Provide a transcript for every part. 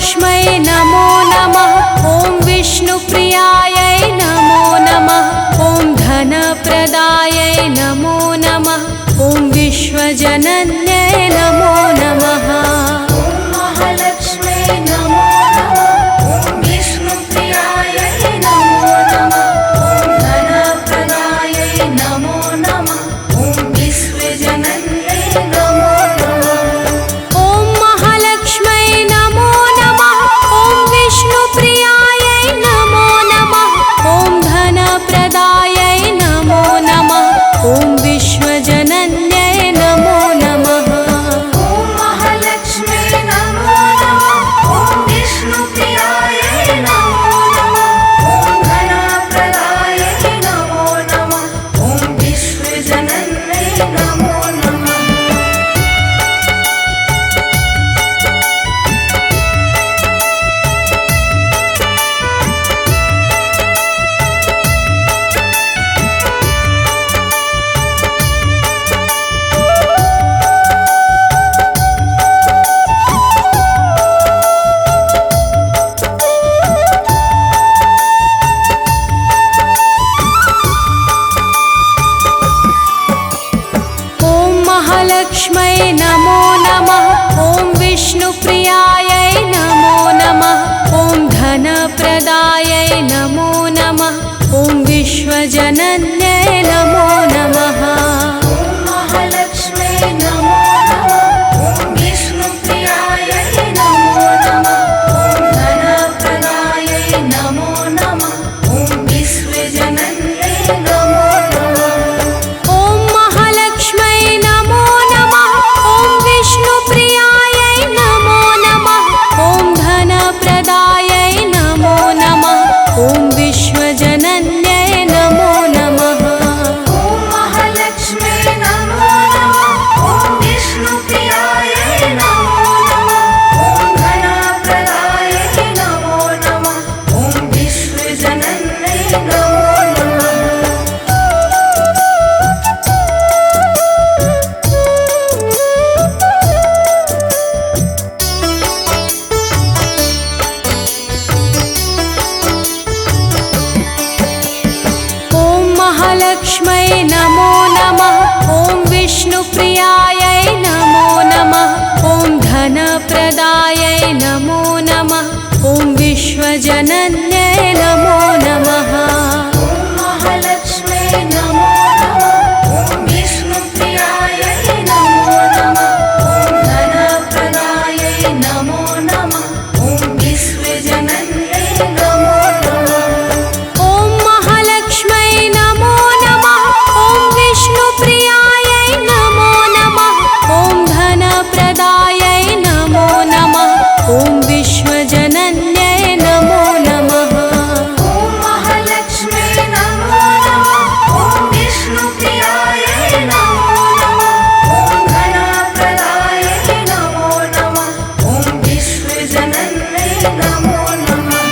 महालक्ष्मै नमो नमः। ॐ विष्णुप्रियायै नमो नमः। ॐ धनप्रदायै नमो नमः। ॐ विश्वजनन्यै नमो नमः। महालक्ष्मै नमो नमः। ॐ विष्णुप्रियायै नमो नमः। ॐ धनप्रदायै नमो नमः। ॐ विश्वजनन्यै नमो नमः। ॐ महालक्ष्मै नमो नमः। ॐ विष्णुप्रियायै नमो नमः। ॐ धनप्रदायै नमो नमः। ॐ विश्वजनन्यै नमो नमः। महालक्ष्मै नमो नमः। ॐ विष्णुप्रियायै नमो नमः। ॐ धनप्रदायै नमो नमः। ॐ विश्वजनन्यै नमो नमः। महालक्ष्मै नमो नमः। ॐ विष्णुप्रियायै नमो नमः। ॐ धनप्रदायै नमो नमः। ॐ विश्वजनन्यै नमो नमः। महालक्ष्मै नमो नमः। ॐ विष्णुप्रियायै नमो नमः। ॐ धनप्रदायै नमो नमः। ॐ विश्वजनन्यै नमो नमः। ॐ महालक्ष्मै नमो नमः। ॐ विष्णुप्रियायै नमो नमः। ॐ धनप्रदायै नमो नमः। ॐ विश्वजनन्यै नमो नमः। महालक्ष्मै नमो नमः। ॐ विष्णुप्रियायै नमो नमः। ॐ धनप्रदायै नमो नमः। ॐ विश्वजनन्यै नमो नमः। ॐ महालक्ष्मै नमो नमः। ॐ विष्णुप्रियायै नमो नमः। ॐ धनप्रदायै नमो नमः। ॐ विश्वजनन्यै नमो नमः। महालक्ष्मै नमो नमः। ॐ विष्णुप्रियायै नमो नमः। ॐ धनप्रदायै नमो नमः। ॐ विश्वजनन्यै नमो नमः। ॐ महालक्ष्मै नमो नमः। ॐ विष्णुप्रियायै नमो नमः। ॐ धनप्रदायै नमो नमः। ॐ विश्वजनन्यै नमो नमः। महालक्ष्मै नमो नमः। ॐ विष्णुप्रियायै नमो नमः। ॐ धनप्रदायै नमो नमः। ॐ विश्वजनन्यै नमो नमः।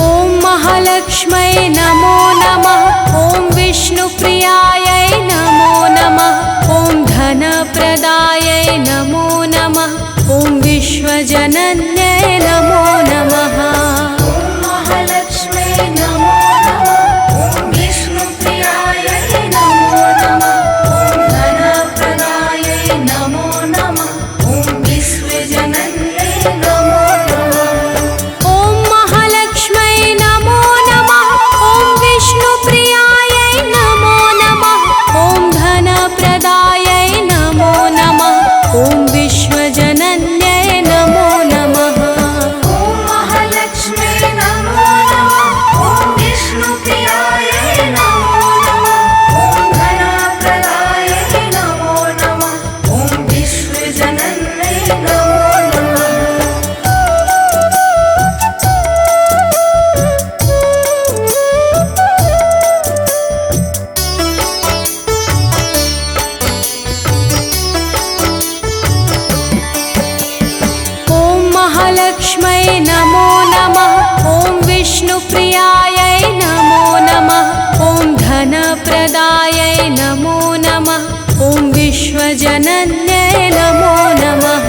ॐ महालक्ष्मै नमो नमः। ॐ विष्णुप्रियायै नमो नमः। ॐ धनप्रदायै नमो नमः। ॐ विश्वजनन्यै नमो नमः। महालक्ष्मै नमो नमः। ॐ विष्णुप्रियायै नमो नमः। ॐ धनप्रदायै नमो नमः। ॐ विश्वजनन्यै नमो नमः। ॐ महालक्ष्मै नमो नमः। ॐ विष्णुप्रियायै नमो नमः। ॐ धनप्रदायै नमो नमः। ॐ विश्वजनन्यै नमो नमः। विश्वजनन्यै नमो नमः।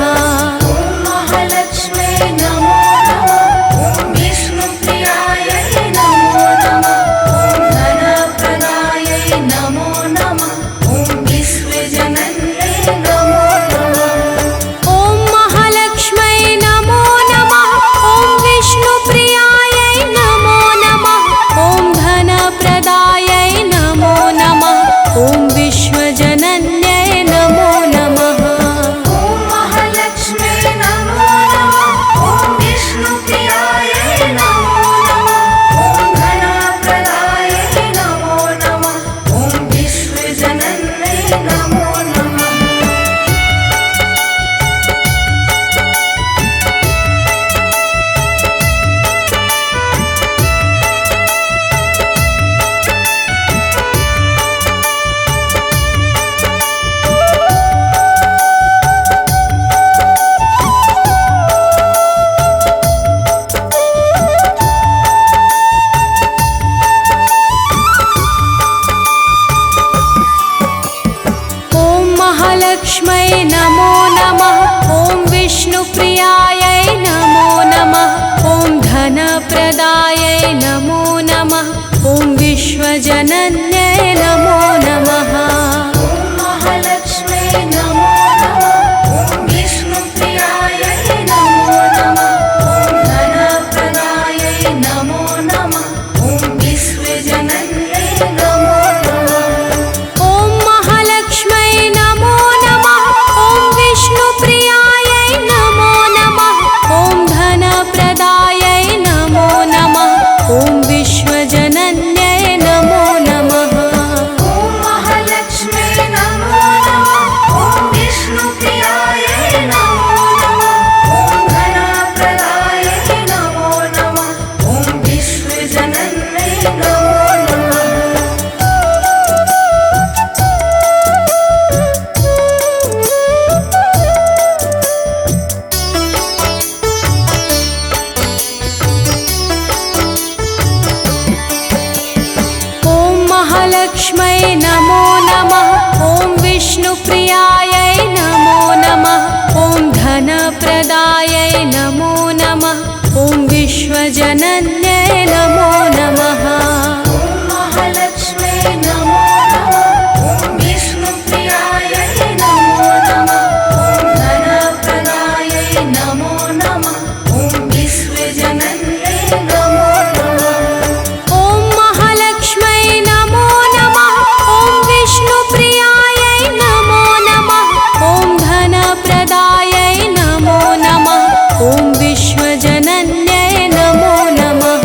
ॐ महालक्ष्म्यै नमो नमः। ॐ विष्णुप्रियायै नमो नमः। ॐ धनप्रदायै नमो नमः। ॐ विश्वजनन्यै नमो नमः। ॐ महालक्ष्म्यै नमो नमः। ॐ विष्णुप्रियायै नमो नमः। ॐ धनप्रदायै नमो नमः। ॐ विश्वजनन्यै नमो नमः। ॐ महालक्ष्म्यै नमो नमः। ॐ विष्णुप्रियायै नमो नमः। ॐ धनप्रदायै नमो नमः। ॐ विश्वजनन्यै नमो नमः। ॐ महालक्ष्म्यै नमो नमः। ॐ विष्णुप्रियायै नमो नमः। ॐ धनप्रदायै नमो नमः। ॐ विश्वजनन्यै नमो नमः। ॐ महालक्ष्म्यै नमो नमः। ॐ विष्णुप्रियायै नमो नमः। ॐ धनप्रदायै नमो नमः। ॐ विश्वजनन्यै नमो नमः। ॐ महालक्ष्म्यै नमो नमः। ॐ विष्णुप्रियायै नमो नमः। ॐ धनप्रदायै नमो नमः। ॐ विश्वजनन्यै नमो नमः। ॐ महालक्ष्म्यै नमो नमः। ॐ विष्णुप्रियायै नमो नमः। ॐ धनप्रदायै नमो नमः। ॐ विश्वजनन्यै नमो नमः। ॐ महालक्ष्म्यै नमो नमः। ॐ विष्णुप्रियायै नमो नमः। ॐ धनप्रदायै नमो नमः। ॐ विश्वजनन्यै नमो नमः। ॐ महालक्ष्म्यै नमो नमः। ॐ विष्णुप्रियायै नमो नमः। ॐ धनप्रदायै नमो नमः। ॐ विश्वजनन्यै नमो नमः। ॐ महालक्ष्म्यै नमो नमः। ॐ विष्णुप्रियायै नमो नमः। ॐ धनप्रदायै नमो नमः। ॐ विश्वजनन्यै नमो नमः।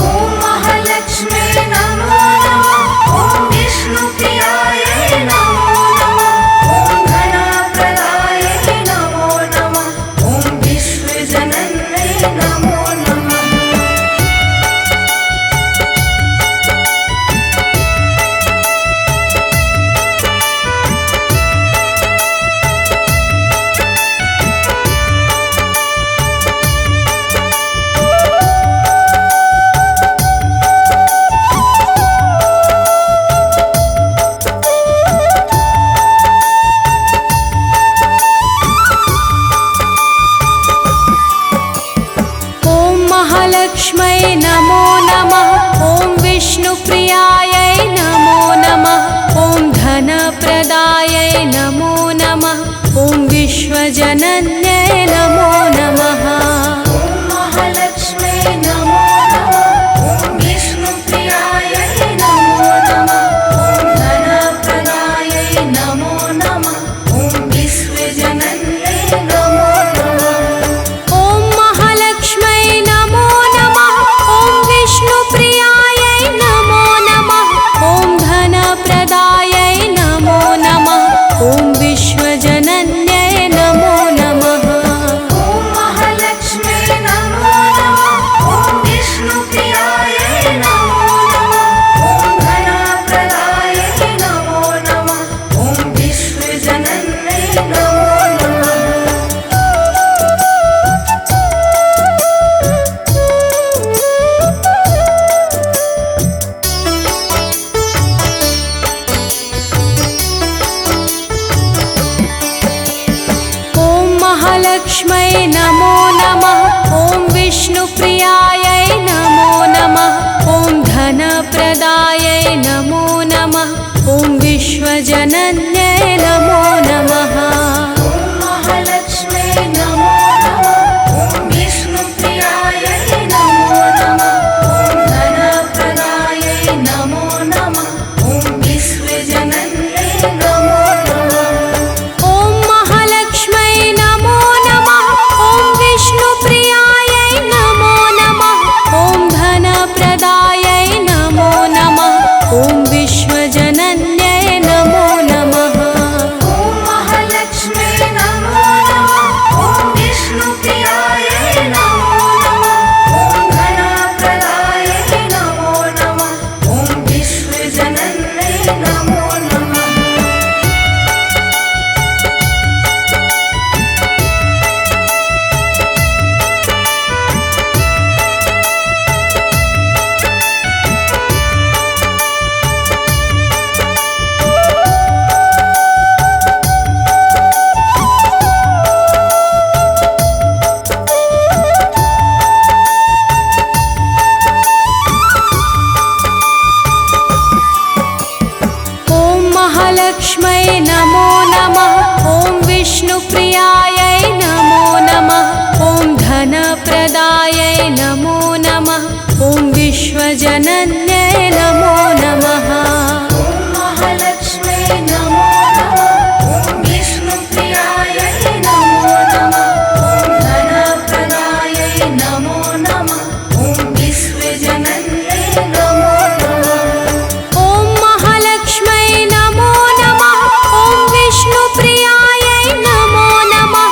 ॐ महालक्ष्म्यै नमो नमः। ॐ विष्णुप्रियायै नमो नमः। ॐ धनप्रदायै नमो नमः। ॐ विश्वजनन्यै नमो नमः। ॐ महालक्ष्म्यै नमो नमः। ॐ विष्णुप्रियायै नमो नमः। ॐ धनप्रदायै नमो नमः। ॐ विश्वजनन्यै नमो नमः। ॐ महालक्ष्म्यै नमो नमः। ॐ विष्णुप्रियायै नमो नमः। ॐ धनप्रदायै नमो नमः। ॐ विश्वजनन्यै नमो नमः। ॐ महालक्ष्म्यै नमो नमः। ॐ विष्णुप्रियायै नमो नमः। ॐ धनप्रदायै नमो नमः। ॐ विश्वजनन्यै नमो नमः। ॐ महालक्ष्म्यै महालक्ष्मै नमो नमः। ॐ विष्णुप्रियायै नमो नमः। ॐ धनप्रदायै नमो नमः। ॐ विश्वजनन्यै नमो नमः। महालक्ष्मै नमो नमः। ॐ विष्णुप्रियायै नमो नमः। ॐ धनप्रदायै नमो नमः। ॐ विश्वजनन्यै नमो नमः। ॐ महालक्ष्मै नमो नमः। ॐ विष्णुप्रियायै नमो नमः। ॐ धनप्रदायै नमो नमः। ॐ विश्वजनन्यै नमो नमः। ॐ महालक्ष्मै नमो नमः। ॐ विष्णुप्रियायै नमो नमः। ॐ धनप्रदायै नमो नमः। ॐ विश्वजनन्यै नमो नमः। ॐ महालक्ष्मै नमो नमः। ॐ विष्णुप्रियायै नमो नमः। ॐ धनप्रदायै नमो नमः। ॐ विश्वजनन्यै नमो नमः। ॐ महालक्ष्मै नमो नमः। ॐ विष्णुप्रियायै नमो नमः। ॐ धनप्रदायै नमो नमः। ॐ विश्वजनन्यै नमो नमः। ॐ महालक्ष्मै नमो नमः। ॐ विष्णुप्रियायै नमो नमः।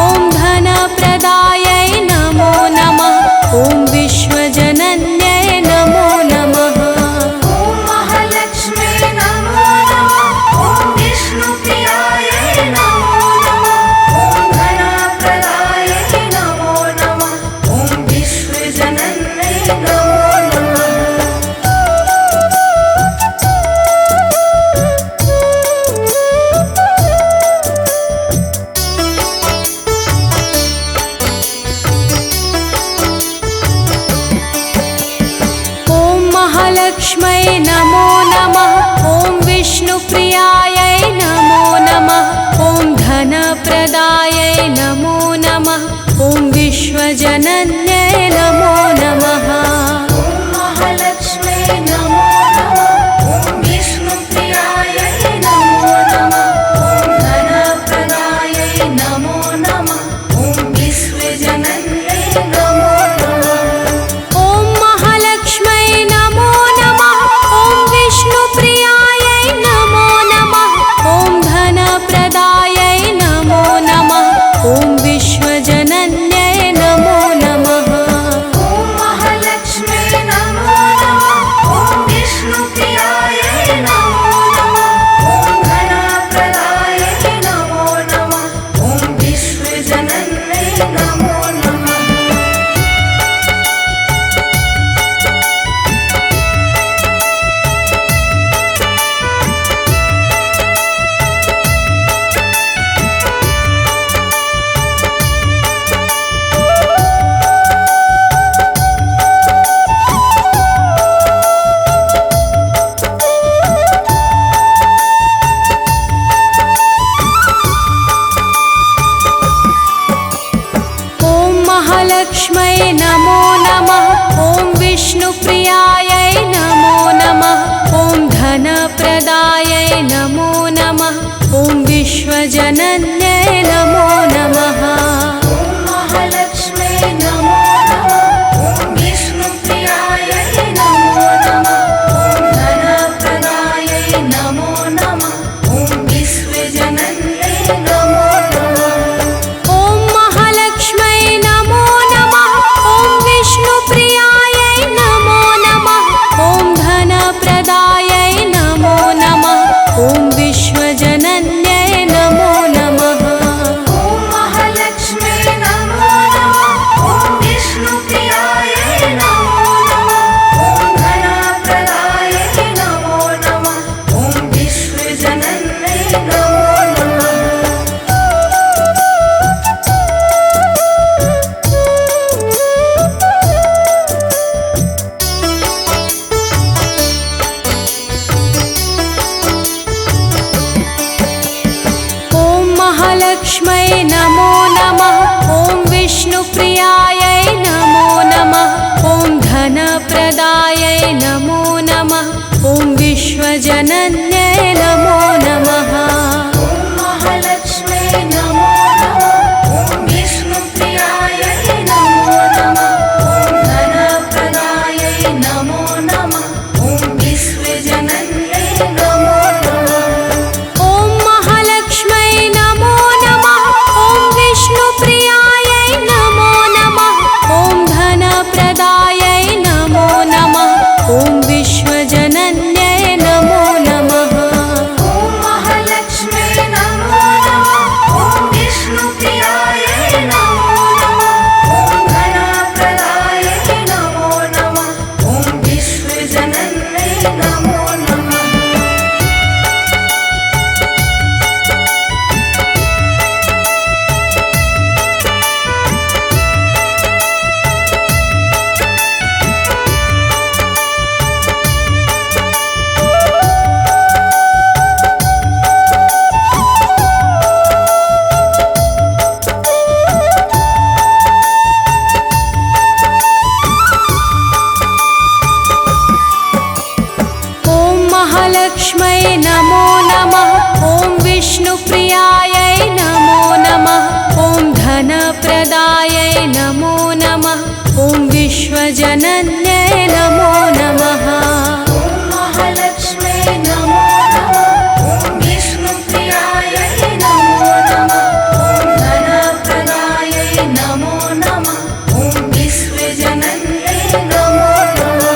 ॐ धनप्रदायै नमो नमः। ॐ विश्वजनन्यै नमो नमः। ॐ महालक्ष्मै नमो नमः। ॐ विष्णुप्रियायै नमो नमः। ॐ धनप्रदायै नमो नमः। ॐ विश्वजनन्यै नमो नमः। ॐ महालक्ष्मै नमो नमः। ॐ विष्णुप्रियायै नमो नमः। ॐ धनप्रदायै नमो नमः। ॐ विश्वजनन्यै नमो नमः। ॐ महालक्ष्मै नमो नमः। ॐ विष्णुप्रियायै नमो नमः। ॐ धनप्रदायै नमो नमः। ॐ विश्वजनन्यै नमो नमः। ॐ महालक्ष्मै नमो नमः। ॐ विष्णुप्रियायै नमो नमः। ॐ धनप्रदायै नमो नमः। ॐ विश्वजनन्यै नमो नमः। ॐ महालक्ष्मै नमो नमः। ॐ विष्णुप्रियायै नमो नमः। ॐ धनप्रदायै नमो नमः। ॐ विश्वजनन्यै नमो नमः। ॐ महालक्ष्मै नमो नमः। ॐ विष्णुप्रियायै नमो नमः। ॐ धनप्रदायै नमो नमः। ॐ विश्वजनन्यै नमो नमः। ॐ महालक्ष्मै नमो नमः। ॐ विष्णुप्रियायै नमो नमः। ॐ धनप्रदायै नमो नमः। ॐ विश्वजनन्यै नमो नमः। ॐ महालक्ष्मै नमो नमः। ॐ विष्णुप्रियायै नमो नमः। ॐ धनप्रदायै नमो नमः। ॐ विश्वजनन्यै नमो नमः। ॐ विश्वजनन्यै नमो नमः। ॐ महालक्ष्म्यै नमो नमः। ॐ विष्णुप्रियायै नमो नमः। ॐ धनप्रदायै नमो नमः। ॐ विश्वजनन्यै नमो नमः। ॐ महालक्ष्म्यै नमो नमः। ॐ विष्णुप्रियायै नमो नमः। ॐ धनप्रदायै नमो नमः। ॐ विश्वजनन्यै नमो नमः। ॐ महालक्ष्म्यै नमो नमः। ॐ विष्णुप्रियायै नमो नमः। ॐ धनप्रदायै नमो नमः। ॐ विश्वजनन्यै नमो नमः। ॐ महालक्ष्म्यै नमो नमः। ॐ विष्णुप्रियायै नमो नमः। ॐ धनप्रदायै नमो नमः। ॐ विश्वजनन्यै नमो नमः। ॐ महालक्ष्म्यै नमो नमः। ॐ विष्णुप्रियायै नमो नमः। ॐ धनप्रदायै नमो नमः। ॐ विश्वजनन्यै नमो नमः।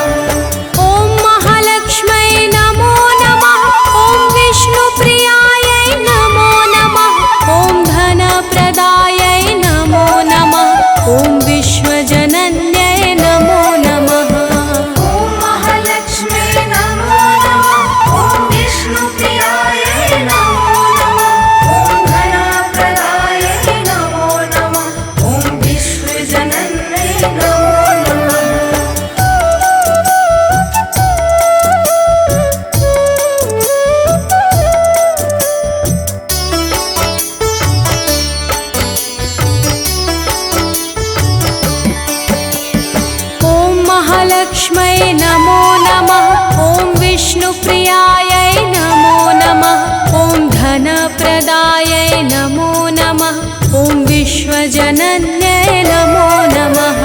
ॐ महालक्ष्म्यै नमो नमः। ॐ विष्णुप्रियायै नमो नमः। ॐ धनप्रदायै नमो नमः। ॐ विश्वजनन्यै नमो नमः। ॐ महालक्ष्म्यै नमो नमः। ॐ विष्णुप्रियायै नमो नमः। ॐ धनप्रदायै नमो नमः। ॐ विश्वजनन्यै नमो नमः। ॐ महालक्ष्म्यै नमो नमः। ॐ विष्णुप्रियायै नमो नमः। ॐ धनप्रदायै नमो नमः। ॐ विश्वजनन्यै नमो नमः।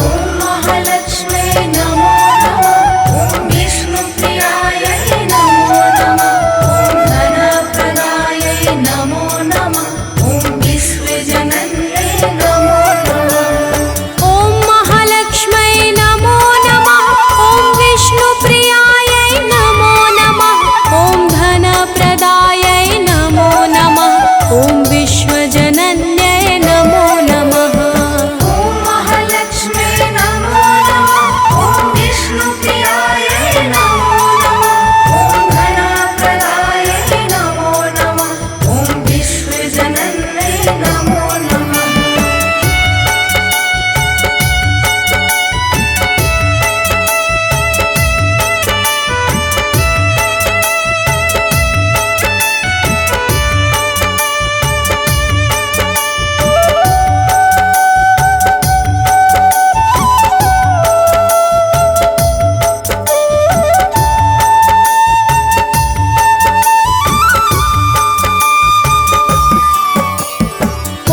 ॐ महालक्ष्म्यै नमो नमः। ॐ विष्णुप्रियायै नमो नमः। ॐ धनप्रदायै नमो नमः। ॐ विश्वजनन्यै नमो नमः। ॐ महालक्ष्म्यै नमो नमः। ॐ विष्णुप्रियायै नमो नमः। ॐ धनप्रदायै नमो नमः। ॐ विश्वजनन्यै नमो नमः। ॐ महालक्ष्म्यै नमो नमः। ॐ विष्णुप्रियायै नमो नमः। ॐ धनप्रदायै नमो नमः। ॐ विश्वजनन्यै नमो नमः।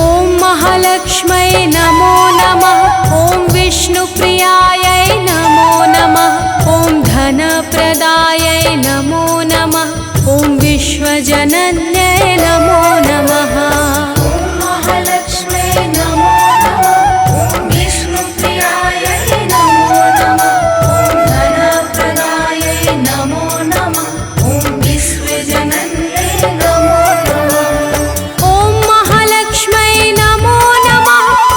ॐ महालक्ष्म्यै नमो नमः। ॐ विष्णुप्रियायै नमो नमः। ॐ धनप्रदायै नमो नमः। ॐ विश्वजनन्यै नमो नमः। ॐ महालक्ष्म्यै नमो नमः। ॐ विष्णुप्रियायै नमो नमः। ॐ धनप्रदायै नमो नमः। ॐ विश्वजनन्यै नमो नमः। ॐ महालक्ष्म्यै नमो नमः।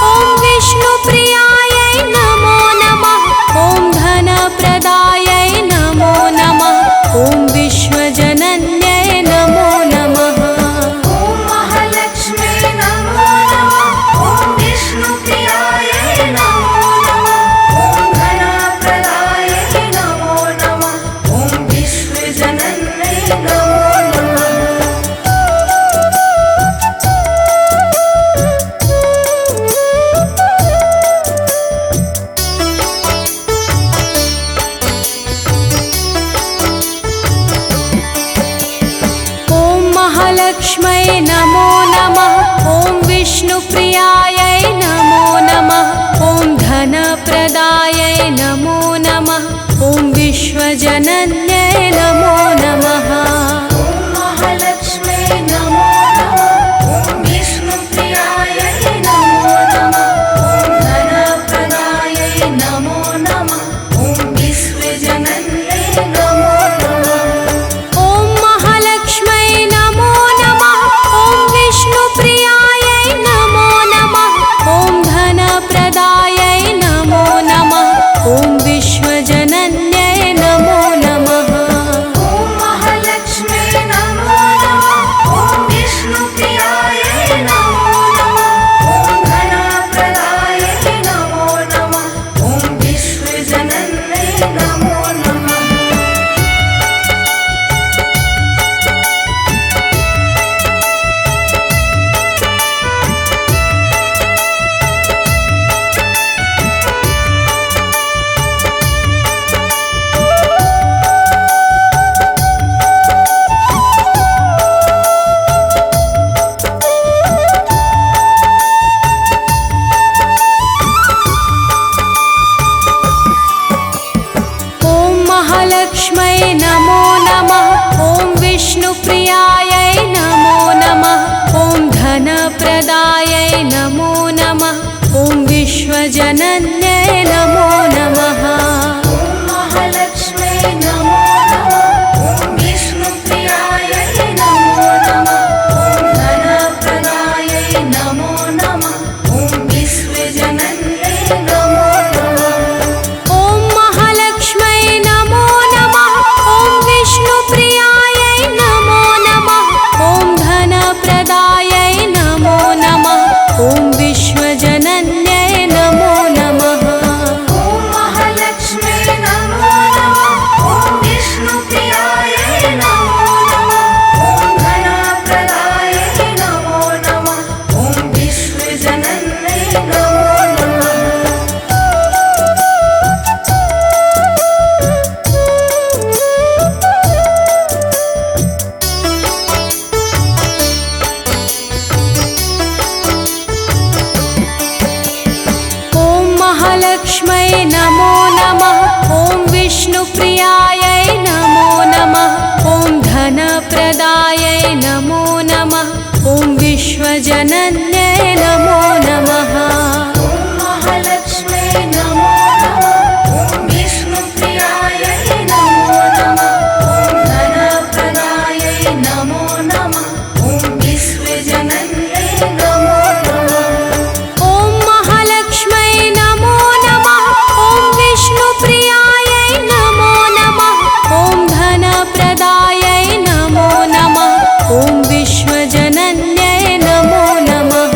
ॐ विष्णुप्रियायै नमो नमः। ॐ धनप्रदायै नमो नमः। ॐ विश्वजनन्यै नमो नमः। ॐ महालक्ष्म्यै विष्णुप्रियायै नमो नमः ॐ धनप्रदायै नमो नमः ॐ विश्वजनन्यै नमो नमः ॐ महालक्ष्म्यै नमो नमः ॐ विष्णुप्रियायै नमो नमः ॐ धनप्रदायै नमो नमः ॐ विश्वजनन्यै नमो नमः ॐ महालक्ष्म्यै नमो नमः ॐ विष्णुप्रियायै नमो नमः ॐ धनप्रदायै नमो नमः ॐ विश्वजनन्यै नमो नमः ॐ महालक्ष्म्यै नमो नमः ॐ विष्णुप्रियायै नमो नमः ॐ धनप्रदायै नमो नमः ॐ विश्वजनन्यै नमो नमः ॐ महालक्ष्म्यै नमो नमः ॐ विष्णुप्रियायै नमो नमः ॐ धनप्रदायै नमो नमः ॐ विश्वजनन्यै नमो नमः ॐ महालक्ष्म्यै नमो नमः ॐ विष्णुप्रियायै नमो नमः ॐ धनप्रदायै नमो नमः ॐ विश्वजनन्यै नमो नमः ॐ महालक्ष्म्यै नमो नमः ॐ विष्णुप्रियायै नमो नमः ॐ धनप्रदायै नमो नमः ॐ विश्वजनन्यै नमो नमः ॐ महालक्ष्म्यै नमो नमः ॐ विष्णुप्रियायै नमो नमः ॐ धनप्रदायै नमो नमः ॐ विश्वजनन्यै नमो नमः ॐ महालक्ष्म्यै नमो नमः ॐ विष्णुप्रियायै नमो नमः ॐ धनप्रदायै नमो नमः ॐ विश्वजनन्यै नमो नमः ॐ महालक्ष्म्यै नमो नमः ॐ विष्णुप्रियायै नमो नमः ॐ धनप्रदायै नमो नमः ॐ विश्वजनन्यै नमो नमः ॐ महालक्ष्म्यै नमो नमः ॐ विष्णुप्रियायै नमो नमः ॐ धनप्रदायै नमो नमः ॐ विश्वजनन्यै नमो नमः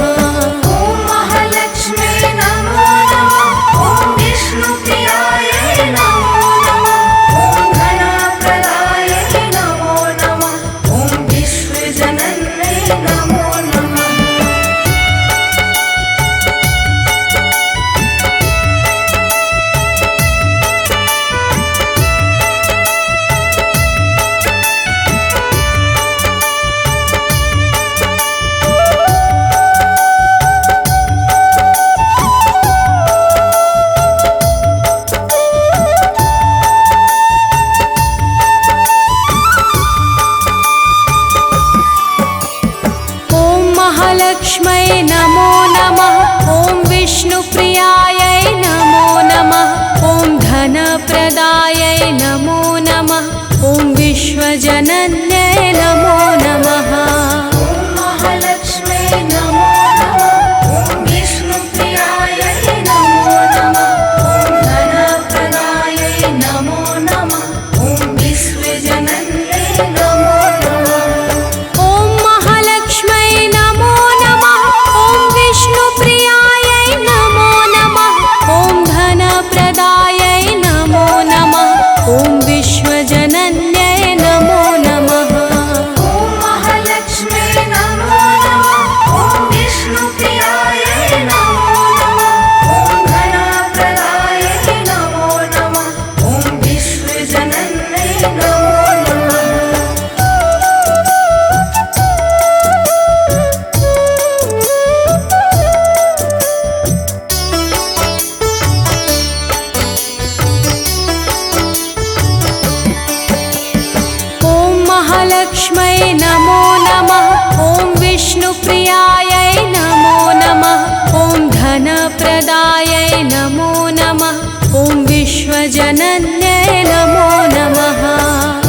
विष्णुप्रियायै नमो नमः ॐ धनप्रदायै नमो नमः ॐ विश्वजनन्यै नमो नमः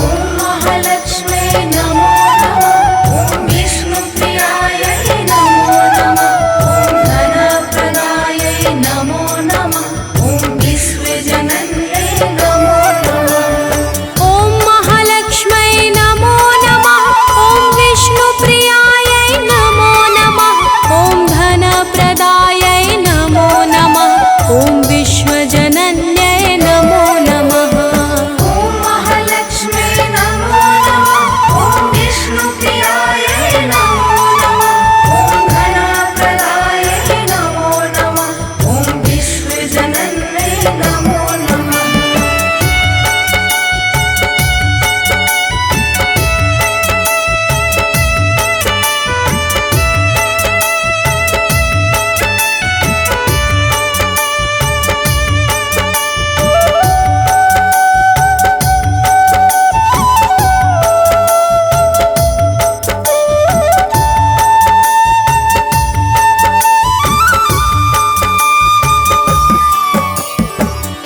ॐ महालक्ष्म्यै नमो नमः ॐ विष्णुप्रियायै नमो नमः ॐ धनप्रदायै नमो नमः ॐ विश्वजनन्यै नमो नमः ॐ महालक्ष्म्यै नमो नमः ॐ विष्णुप्रियायै नमो नमः ॐ धनप्रदायै नमो नमः ॐ विश्वजनन्यै नमो नमः ॐ महालक्ष्म्यै नमो नमः ॐ विष्णुप्रियायै नमो नमः ॐ धनप्रदायै नमो नमः ॐ विश्वजनन्यै नमो नमः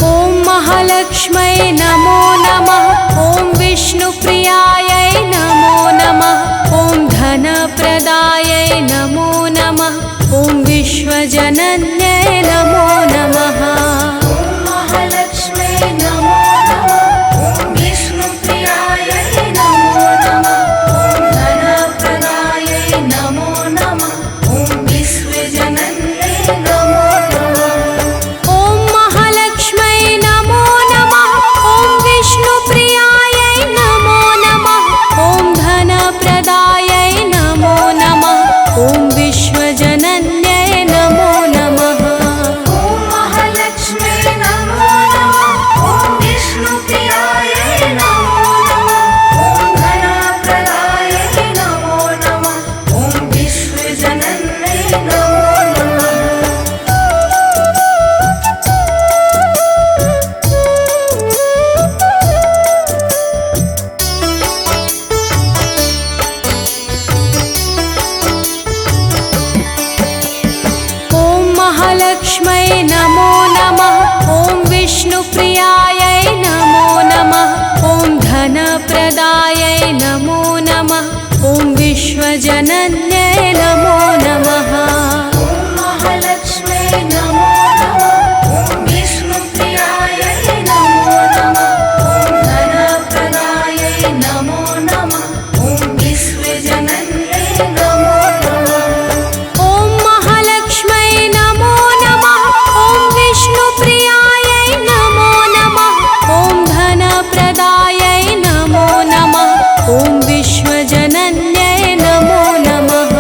ॐ महालक्ष्म्यै नमो नमः ॐ विष्णुप्रियायै नमो नमः ॐ धनप्रदायै नमो नमः ॐ विश्वजनन्यै नमो नमः ॐ महालक्ष्म्यै नमो नमः ॐ विष्णुप्रियायै नमो नमः ॐ धनप्रदायै नमो नमः ॐ विश्वजनन्यै नमो नमः ॐ महालक्ष्म्यै नमो नमः ॐ विष्णुप्रियायै नमो नमः ॐ धनप्रदायै नमो नमः ॐ विश्वजनन्यै नमो नमः ॐ महालक्ष्म्यै नमो नमः ॐ विष्णुप्रियायै नमो नमः ॐ धनप्रदायै नमो नमः ॐ विश्वजनन्यै नमो नमः ॐ महालक्ष्म्यै नमो नमः ॐ विष्णुप्रियायै नमो नमः ॐ धनप्रदायै नमो नमः ॐ विश्वजनन्यै नमो नमः ॐ महालक्ष्म्यै नमो नमः ॐ विष्णुप्रियायै नमो नमः ॐ धनप्रदायै नमो नमः ॐ विश्वजनन्यै नमो नमः ॐ महालक्ष्म्यै नमो नमः ॐ विष्णुप्रियायै नमो नमः ॐ धनप्रदायै नमो नमः ॐ विश्वजनन्यै नमो नमः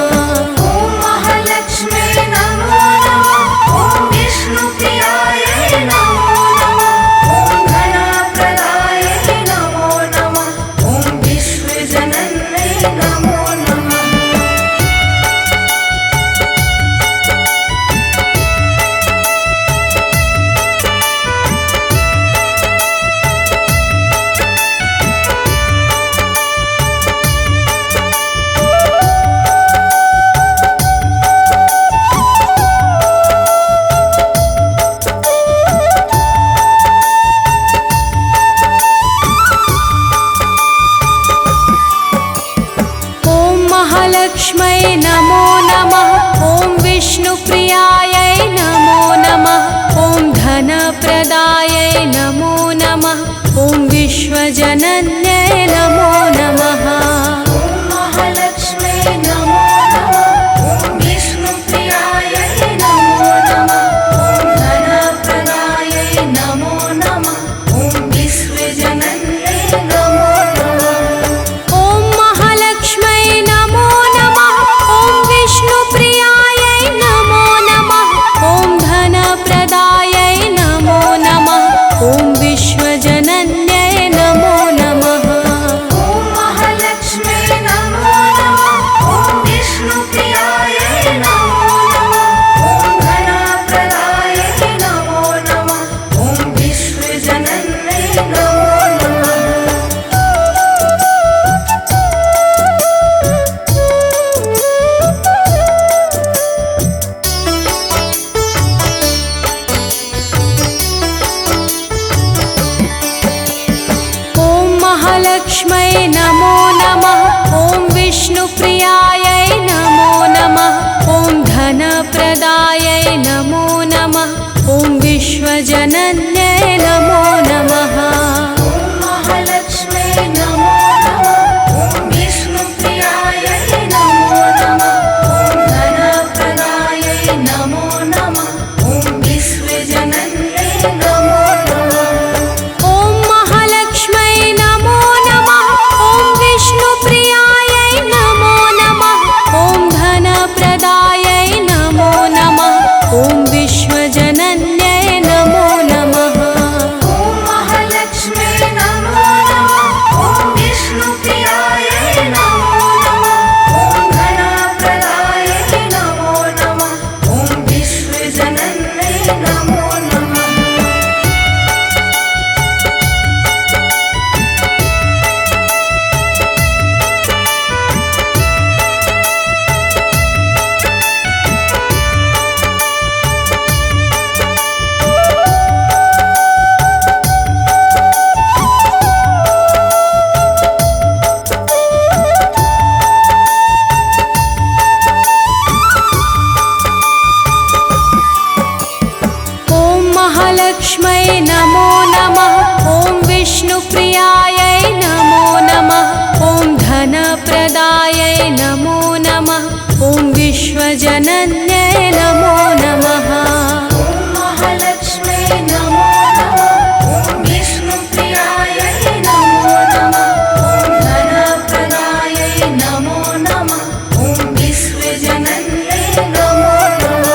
ॐ महालक्ष्म्यै नमो नमः ॐ विष्णुप्रियायै नमो नमः ॐ धनप्रदायै नमो नमः ॐ विश्वजनन्यै नमो नमः ॐ महालक्ष्म्यै नमो नमः ॐ विष्णुप्रियायै नमो नमः ॐ धनप्रदायै नमो नमः ॐ विश्वजनन्यै नमो नमः ॐ महालक्ष्म्यै नमो नमः ॐ विष्णुप्रियायै नमो नमः ॐ धनप्रदायै नमो नमः ॐ विश्वजनन्यै नमो नमः ॐ महालक्ष्म्यै नमो नमः ॐ विष्णुप्रियायै नमो नमः ॐ धनप्रदायै नमो नमः ॐ विश्वजनन्यै नमो नमः ॐ महालक्ष्म्यै महालक्ष्मै नमो नमः ॐ विष्णुप्रियायै नमो नमः ॐ धनप्रदायै नमो नमः ॐ विश्वजनन्यै नमो नमः महालक्ष्मै नमो नमः ॐ विष्णुप्रियायै नमो नमः ॐ धनप्रदायै नमो नमः ॐ विश्वजनन्यै नमो नमः ॐ महालक्ष्मै नमो नमः ॐ विष्णुप्रियायै नमो नमः ॐ धनप्रदायै नमो नमः ॐ विश्वजनन्यै नमो नमः ॐ महालक्ष्मै नमो नमः ॐ विष्णुप्रियायै नमो नमः ॐ धनप्रदायै नमो नमः ॐ विश्वजनन्यै नमो नमः ॐ महालक्ष्मै नमो नमः ॐ विष्णुप्रियायै नमो नमः ॐ धनप्रदायै नमो नमः ॐ विश्वजनन्यै नमो नमः ॐ महालक्ष्मै नमो नमः ॐ विष्णुप्रियायै नमो नमः ॐ धनप्रदायै नमो नमः ॐ विश्वजनन्यै नमो नमः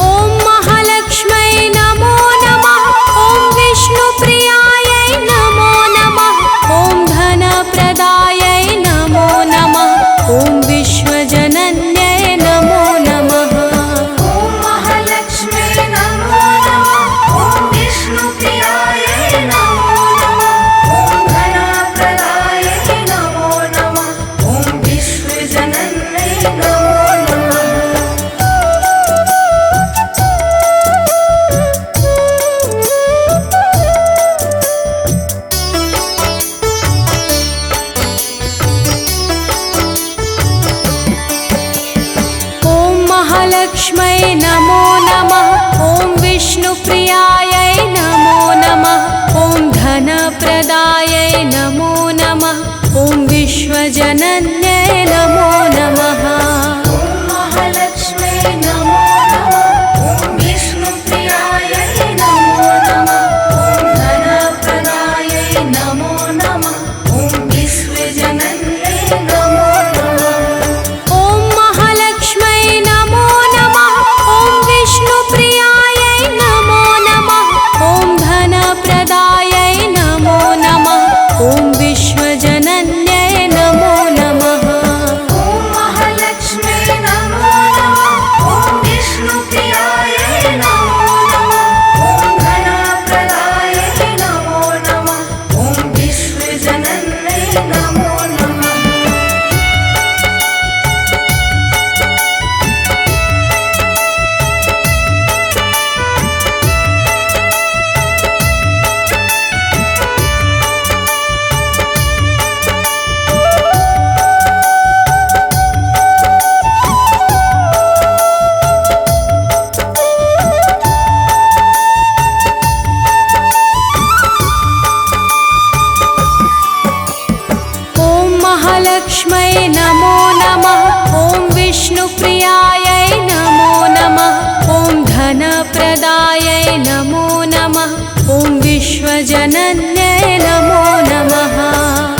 ॐ महालक्ष्मै नमो नमः ॐ विष्णुप्रियायै नमो नमः ॐ धनप्रदायै नमो नमः ॐ विश्वजनन्यै नमो नमः ॐ महालक्ष्मै नमो नमः ॐ विष्णुप्रियायै नमो नमः ॐ धनप्रदायै नमो नमः ॐ विश्वजनन्यै नमो नमः ॐ महालक्ष्मै नमो नमः ॐ विष्णुप्रियायै नमो नमः ॐ धनप्रदायै नमो नमः ॐ विश्वजनन्यै नमो नमः ॐ महालक्ष्मै नमो नमः ॐ विष्णुप्रियायै नमो नमः ॐ धनप्रदायै नमो नमः ॐ विश्वजनन्यै नमो नमः ॐ महालक्ष्मै नमो नमः ॐ विष्णुप्रियायै नमो नमः ॐ धनप्रदायै नमो नमः ॐ विश्वजनन्यै नमो नमः ॐ महालक्ष्मै नमो नमः ॐ विष्णुप्रियायै नमो नमः ॐ धनप्रदायै नमो नमः ॐ विश्वजनन्यै नमो नमः ॐ महालक्ष्मै नमो नमः ॐ विष्णुप्रियायै नमो नमः ॐ धनप्रदायै नमो नमः ॐ विश्वजनन्यै नमो नमः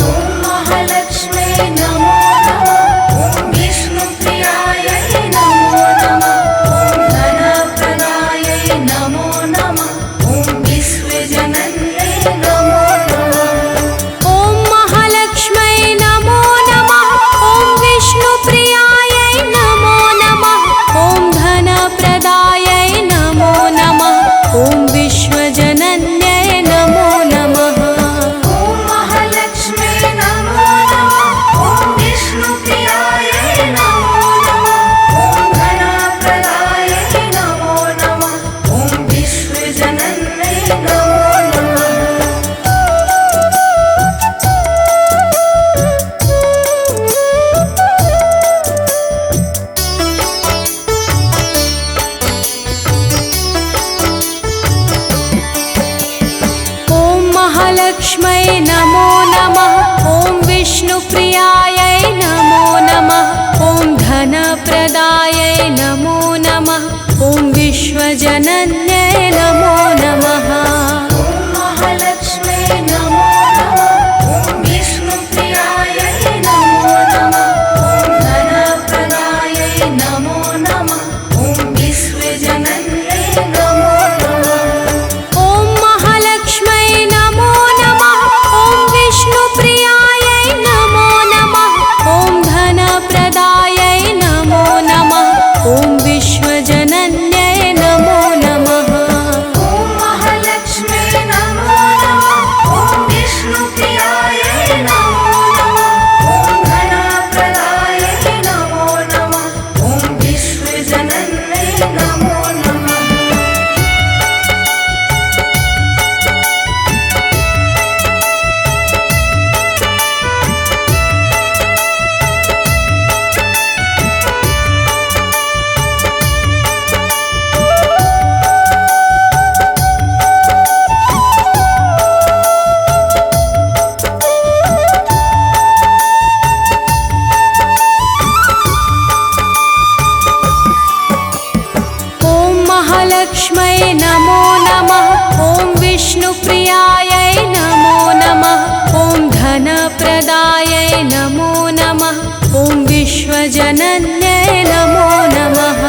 ॐ महालक्ष्मै नमो नमः ॐ विष्णुप्रियायै नमो नमः ॐ धनप्रदायै नमो नमः ॐ विश्वजनन्यै नमो नमः ॐ महालक्ष्मै नमो नमः ॐ विष्णुप्रियायै नमो नमः ॐ धनप्रदायै नमो नमः ॐ विश्वजनन्यै नमो नमः ॐ महालक्ष्मै महालक्ष्मै नमो नमः। ॐ विष्णुप्रियायै नमो नमः। ॐ धनप्रदायै नमो नमः। ॐ विश्वजनन्यै नमो नमः। ॐ महालक्ष्मै नमो नमः। ॐ विष्णुप्रियायै नमो नमः। ॐ धनप्रदायै नमो नमः। ॐ विश्वजनन्यै नमो नमः। ॐ महालक्ष्मै नमो नमः। ॐ विष्णुप्रियायै नमो नमः। ॐ धनप्रदायै नमो नमः। ॐ विश्वजनन्यै नमो नमः। ॐ महालक्ष्मै नमो नमः। ॐ विष्णुप्रियायै नमो नमः। ॐ धनप्रदायै नमो नमः। ॐ विश्वजनन्यै नमो नमः। ॐ महालक्ष्मै नमो नमः। ॐ विष्णुप्रियायै नमो नमः। ॐ धनप्रदायै नमो नमः। ॐ विश्वजनन्यै नमो नमः।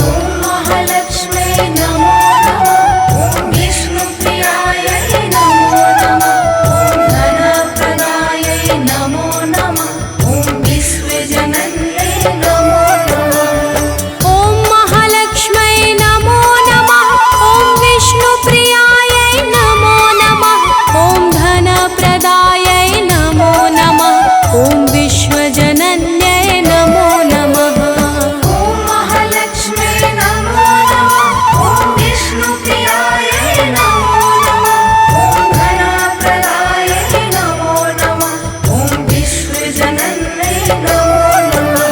ॐ महालक्ष्मै नमो नमः। ॐ विष्णुप्रियायै नमो नमः। ॐ धनप्रदायै नमो नमः। ॐ विश्वजनन्यै नमो नमः। ॐ महालक्ष्मै नमो नमः। ॐ विष्णुप्रियायै नमो नमः। ॐ धनप्रदायै नमो नमः। ॐ विश्वजनन्यै नमो नमः। ॐ महालक्ष्मै नमो नमः। ॐ विष्णुप्रियायै नमो नमः। ॐ धनप्रदायै नमो नमः। ॐ विश्वजनन्यै नमो नमः।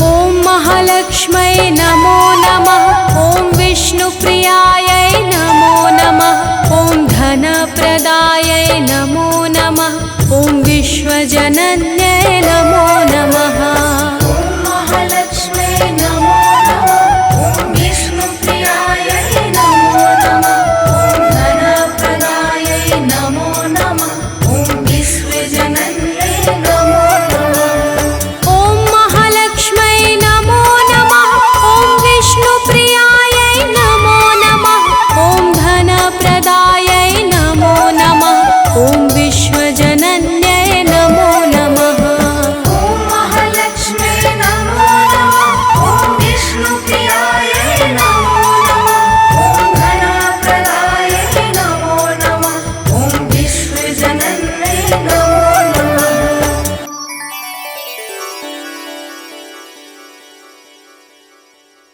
ॐ महालक्ष्मै नमो नमः। ॐ विष्णुप्रियायै नमो नमः। ॐ धनप्रदायै नमो नमः। ॐ विश्वजनन्यै नमो नमः।